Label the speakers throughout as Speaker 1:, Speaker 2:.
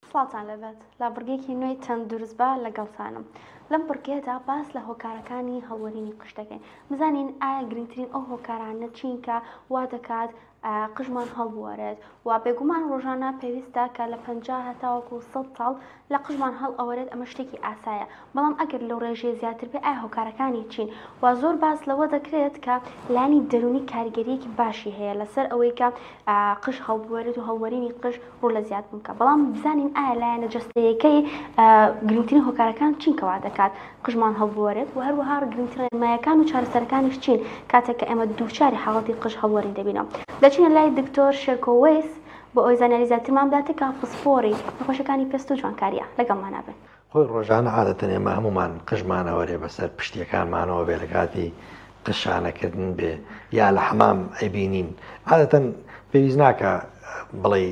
Speaker 1: سڵاتان لەبێت لە بڕگەیەکی نوێی تەندروستبە لەگەڵتانم. لەم بڕگەیەدا باس لە هۆکارەکانی هەڵوەرینی قژ دەکەین. بزانین ئایا گرنگترین ئەو هۆکارانە چین کە وا دەکات قژمان هەڵبوەرێت و بێگومان ڕۆژانە پێویستە کە لە 50 هەتاوەکو 100 ساڵ لە قژمان هەڵ ئەوەرێت. ئەمە شتێکی ئاسایە، بەڵام ئەگەر لەو ڕێژەیە زیاتر بێ ئایا هۆکارەکانی چین و زۆر باس لەوە دەکرێت کە لانی دەرونی کاریگەریەکی باشی هەیە لەسەر ئەوەی کە قژ هەڵبوەرێت و هەڵوەرینی قژ ڕوو لە زیاد بکە. بەڵام بزانین ئایا لایەنە جەستەیەکەی گرنگترین هۆکارەکان چین کەوا دەکات قژمان هەڵبوەرێت و هەروەها گرنگترین ڕێنماییەکان و چارەسەرەکانیش چین کاتێک کە ئێمە دووچاری حاڵەتی قژ هەڵوەرین دەبینەوە. دەچینە لای دکتۆر شێرکۆوەیس بۆ ئەوەی زانیاری زیاترمان بداتێت کە فسفۆری نەخۆشەکانی پێست و جوانکاریە لەگەڵمان بن.
Speaker 2: خۆی ڕۆژانە عادەتەن ئێمە هەمومان قژمانەوەرێ بەسەر پشتیەکانمانەوە بێ لە کاتی قشانەکردن بێ یا لە حەمام ئەیبینین. عادەتەن پێویست ناکە بڵێ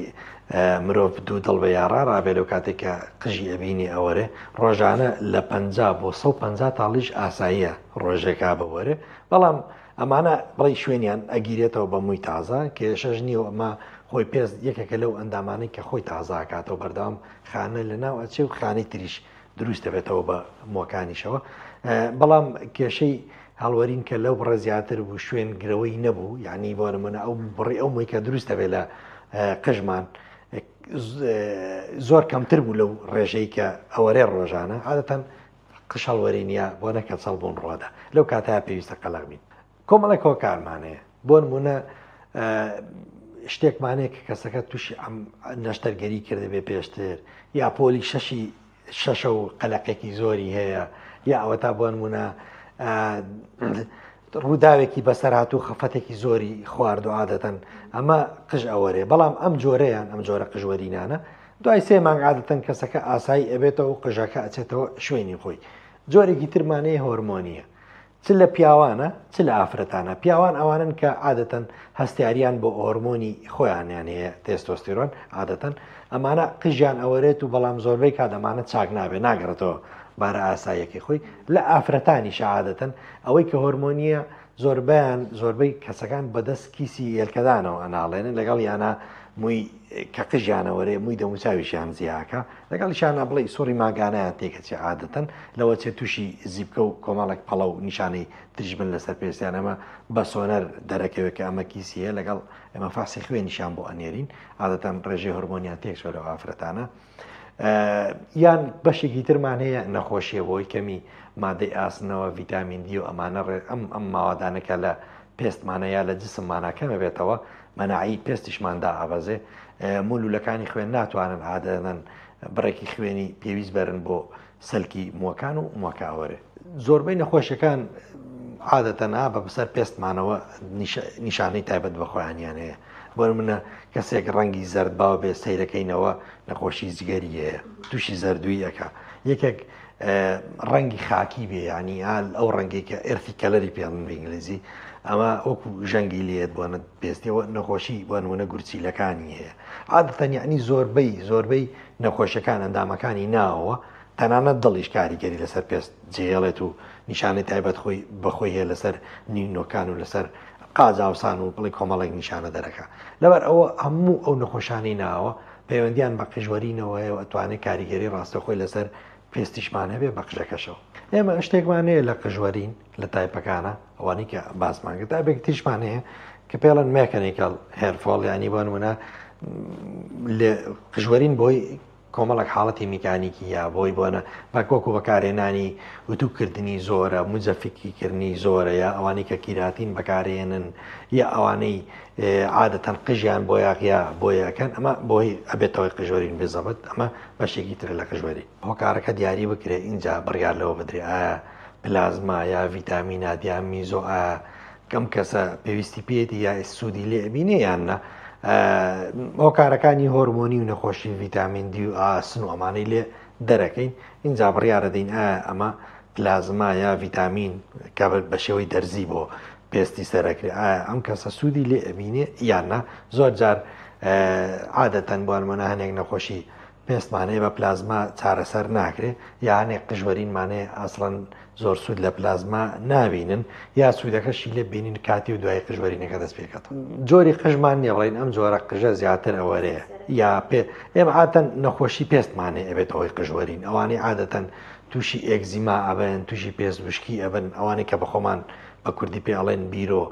Speaker 2: مرۆڤ دوو دڵ بە یاڕا ڕابێ لەو کاتێک کە قژی ئەبینی ئەوەرێ ڕۆژانە لە 50 بۆ 150 تاڵیش ئاساییە ڕۆژێکا بەوەرێ. بەڵام ئەمانە بڵی شوێنیان ئەگیرێتەوە بە مووی تازە کێشەش نییە ئەمە خۆی پێست یەکێکە لەو ئەندامانەی کە خۆی تازاکاتەوە بەردەوام خانە لە ناو ئەچێ و خانەی تریش دروست دەبێتەوە بە مۆکانیشەوە. بەڵام کێشەی هەڵوەرین کە لەو بڕە زیاتر بوو شوێن گرەوەی نەبوو، یعنی بۆ نمونە ئەو بڕی ئەو مووی کە دروست دەبێت لە قژمان زۆر کەمتر بوو لەو ڕێژەی کە ئەوەرێ ڕۆژانە عادەتەن قژ هەڵوەرینە بۆ نەکە چەڵ بوون ڕۆدا لەو کاتەیە پێویستە قەلەق بین. کۆمەڵێک هۆکارمانەیە بۆ نمونە شتێکمانەیە کە کەسەکە تووشی نەشتەرگەری کرده بێ پێشتر یا پۆلی شەشە و قەلەقێکی زۆری هەیە یا ئەوە تا بۆ نمونە ڕووداوێکی بەسەر هاتوو خەفەتێکی زۆری خوارد و عادەتەن ئەمە قژ ئەوەرێ. بەڵام ئەم جۆرەیان ئەم جۆرە قژوەرینانە دوای 3 مانگ عادەتەن کەسەکە ئاسایی ئەبێتەوە و قژەکە ئەچێتەوە شوێنی خۆی. جۆرێکی ترمانەیە هۆرمۆنیە، چ لە پیاوانە چ لە ئافرەتانە. پیاوان ئەوانن کە عادەتەن هەستیاریان بۆ هۆرمۆنی خۆیانیان هەیە تێستۆستیرۆن عادەتەن ئەمانە قژیان ئەوەرێت و بەڵام زۆربەی کاتەمانە چاک نابێ ناگەڕێتەوە بارە ئاساییەکی خۆی. لە ئافرەتانیش عادەتەن ئەوەی کە هۆرمۆنیە زۆربەی کەسەکان بەدەست کیسی هێلکەدانەوە ئەناڵێنن لەگەڵ یانە مووی کە قژیانەوەرێ مووی دەموچاویشیان زیاکە لەگەڵیشانە بڵێ سوڕی ماگانەیان تێکەچی عادەتەن لەوە چێ تووشی زیبکە و کۆمەڵێک پەڵە و نیشانەی تریژبن لەسەر پێستیان ئەمە بە سۆنەر دەرەکەوێت کە ئەمە کیسیە لەگەڵ ئێمە فاسی خوێنیشان بۆ ئەنێرین عادەتەن ڕێژەی هۆرمۆنیان تێکچۆ لەو ئافرەتانە. یان بەشێکی ترمان هەیە نەخۆشیە بۆی کەمی مادەی ئاسنەوە ڤیتامین دی و ئەمانە ئەم ماوەدانەکە لە پێستمانە یا لە جسممانە کەمە بێتەوە مەناعی پێستیشماندا ئابەزێ. مولولەکانی خوێن ناتوانن عادەتەن بڕێکی خوێنی پێویست بەرن بۆ سەلکی مووەکان و مووەکاوەرێ. زۆربەی نەخۆشیەکان عادەتەن بە بەسەر پێستمانەوە نیشانەی تایبەت بە خۆیانیان هەیە. بۆ منە کەسێک ڕەنگی زەردباو بێ سەیرەکەینەوە نەخۆشی جگەری هەیە تووشی زەردووی ئەکا. یەکێک ڕەنگی خاکی بێ ینی ئەو ڕەنگی کە ئێرفی کەلەری پێڵن بە ئینگلیزی ئەمە وەکو ژەنگی لێت بۆنە پێستیەوە نەخۆشی بۆ نمونە گورچیلەکانی هەیە. عادەتەن یعنی زۆربەی نەخۆشیەکان ئەندامەکانی ناوەوە تەنانەت دڵیش کاریگەری لەسەر پێست جێڵێت و نیشانەی تایبەت خۆی بەخۆی هەیە لەسەر نینۆکان و لەسەر قازاوسان و بڵی کۆمەڵێک نیشانە دەرەکە. لەبەر ئەوە هەموو ئەو نەخۆشانی ناوە پەیوەندیان بە قژوەرینەوەی و ئەتوانێت کاریگەری ڕاستەخۆی لەسەر پێستیشمان هەبێ بە قژەکەشەوە. ئێمە شتێکمانەیە لە قژوەرین لە تایپەکانە ئەوانی کە باسمان کرد تایبێک تیشمان هەیە کە پێڵەن مێکەنیکەڵ هێرفۆڵ ینی بۆ نمونە لە قژوەرین بۆی کۆمەڵک حاڵەتی میکانیکی یا بۆی بۆنە بەکۆکو بەکارێنانی وتوکردنی زۆرە مجەفیکیکردنی زۆرە یا ئەوانەی کە کیراتین بەکارێنن یا ئەوانەی عادەتەن قژیان بۆ یاقیا بۆ یەکەن ئەمە بۆی ئەبێتەوەی قژوەرین بزەبێت. ئەمە بەشێکی تر لە قژوەری هۆکارەکە دیاری بکرێت اینجا بڕیار لەوە بدرێ ئایا پلازما یا ڤیتامینە یا میزۆ ئایا کەم کەسە پێویستی پێێتی یا سوودی لێ ئەبینێ یاننا هۆکارەکانی هۆرمۆنی و نەخۆشی ڤیتامین دی و ئاسن و ئەمانەی لێ دەرەکەین اینجا بڕیارە دەین ئەمە پلازما یا ڤیتامین کە بە شێوەی دەرزی بۆ پێستی سەرەکرێ ئەم کەسە سوودی لێ ئەبینێ یاننا. زۆر جار عادەتەن بۆ نمونە هەنێک نەخۆشی پێستمانەیە بە پلازما چارەسەر ناکرێت یانێ قژوەرینمانەیە ئاسڵەن زۆر سوود لە پلازما نابینن یا سوودەکەشی لێ بینین کاتی و دوای قژوەرینەکە دەست پێکەوە. جۆری قژمان نیە بڵین ئەم جۆرە قژە زیاتر ئەوەرەیە یا ئێمە عادەتەن نەخۆشی پێستمانەیە ئەبێت ئەوەی قژوەرین ئەوانەی عادەتەن تووشی ئێگزیما ئەبن تووشی پێست وشکی ئەبن ئەوانەی کە بە خۆمان بە کوردی پێ ئەڵێن بیرۆ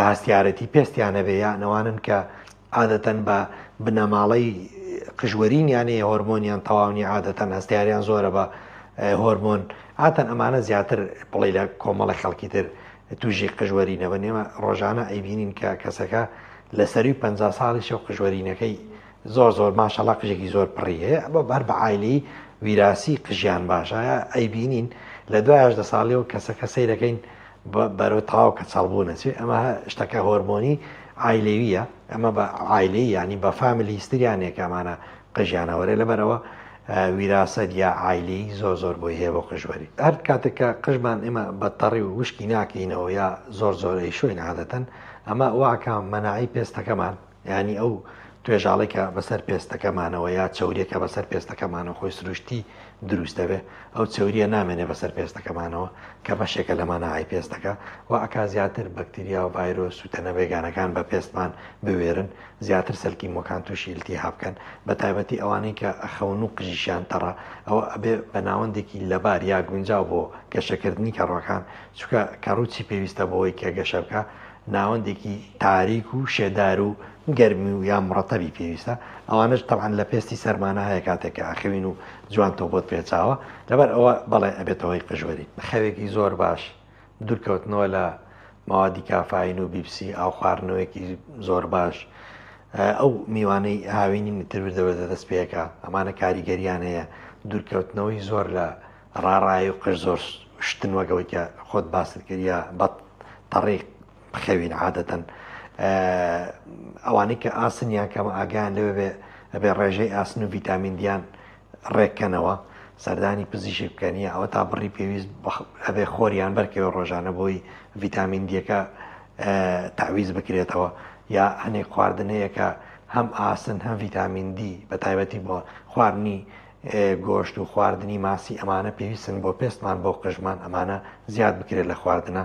Speaker 2: هەستیارەتی پێستیانە بێ یا نەوانن کە عادەتەن بە بنەماڵەی قژوەرینیانەیە هۆرمۆنیان تەواونی عادەتەن هەستیاریان زۆرە بە هۆرمۆن ئاتەن ئەمانە زیاتر بڵێ لە کۆمەڵی خەڵکی تر توژی قژوەرینە بە نێمە ڕۆژانە ئەیبینین کە کەسەکە لە سەری 50 ساڵی شەو قژوەرینەکەی زۆر ماشەڵا قژێکی زۆر پڕیە بە بەر بە عایلەی ویراسی قژیان باشایە ئەیبینین لە 12 ساڵیەوە کەسەکە سەیرەکەین بەرەو تاو کە چاڵبوو نەچێت ئەمە شتەکە هۆرمۆنی عایلەویە ئەمە بە عایلەی ینی بە فامیلی هیستریانێک ئەمانە قژیانەوەرە لەبەرەوە ویراسەت یا عایلەی زۆر بۆی هەیە بۆ قژوەری هەر کاتێککە قژمان ئێمە بەتەڕی و وشکی ناکەینەوە یا زۆرەی شوێن عادەتەن ئەمە واکە مەناعی پێستەکەمان ینی ئەو توێژاڵێکە بەسەر پێستەکەمانەوە یا چوریەکە بەسەر پێستەکەمانەوە خۆی سروشتی دروستەوێ ئەو چوریە نامێنێ بەسەر پێستەکەمانەوە کە بەشێکە لە مەناعی پێستەکە و ئەکا زیاتر بەکتریا و ڤایرۆس و تەنە بێگانەکان بە پێستمان بوێرن زیاتر سەرکی مۆکان تووشی ئیلتیهاب بکەن بە تایبەتی ئەوانەی کە ئەخەون و قژیشیان تەڕە ئەوە ئەبێ بە ناوەندێکی لەبار یا گونجاو بۆ گەشەکردنی کەڕەکان چونکە کەڕووچی پێویستە بۆەوەی کە گەشە بکە ناوەندێکی تاریک و شێدار و گەرمی و یا مڕەتەبی پێویستە ئەوانش تەعاان لە پێستی سەرمانە هەیە کاتێککە ئەخەوین و جوان تۆ بۆت پێچاوە لەبەر ئەوە بەڵێ ئەبێتەوەی قژوەری خەوێکی زۆر باش دوورکەوتنەوە لە ماوادی کافین و بیپسی ئاو خواردنەوەیەکی زۆر باش ئەو میوانەی هاوینی نتردەوە دەست پێەکە ئەمانە کاریگەریان هەیە دوورکەوتنەوەی زۆر لە ڕاڕایی و قژ زۆر شتن وەگەوەی کە خۆت باست کردە بە تەڕێک بخەوین عادەتەن ئەوانەی کە ئاسنیان کەمە ئاگیان لەوێ ئەبێ ڕێژەی ئاسن و ڤیتامین دییان ڕێککەنەوە سەردانی پزیشک بکەنیە ئەوە تا بڕی پێویست ئەبێ خۆریان بەرکەوە ڕۆژانە بۆی ڤیتامین دیەکە تعویز بکرێتەوە یا هەنێک خواردنەیە کە هەم ئاسن هەم ڤیتامین دی بە تایبەتی بۆ خواردنی گۆشت و خواردنی ماسی ئەمانە پێویستن بۆ پێستمان بۆ قژمان ئەمانە زیاد بکرێت لە خواردنە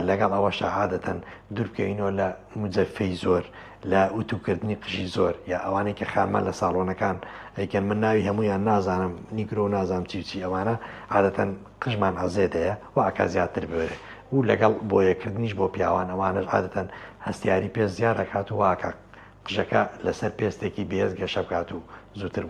Speaker 2: لەگەڵ ئەوە شەعادەتەن دوورکەینەوە لە مجەفەی زۆر لە ئوتوکردنی قژی زۆر یا ئەوانەی کە خامە لە ساڵۆنەکان ئەیکەن من ناوی هەمویان نازانم نیگرۆ نازانم چی ئەوانە عادەتەن قژمان ئازێدەیە و ئاکا زیاتر بێرێ و لەگەڵ بۆیەکردنیش بۆ پیاوان ئەوانش عادەتەن هەستیاری پێست زیاد دەکات و واکە قژەکە لەسەر پێستێکی بێز گەشە بکات و زووتر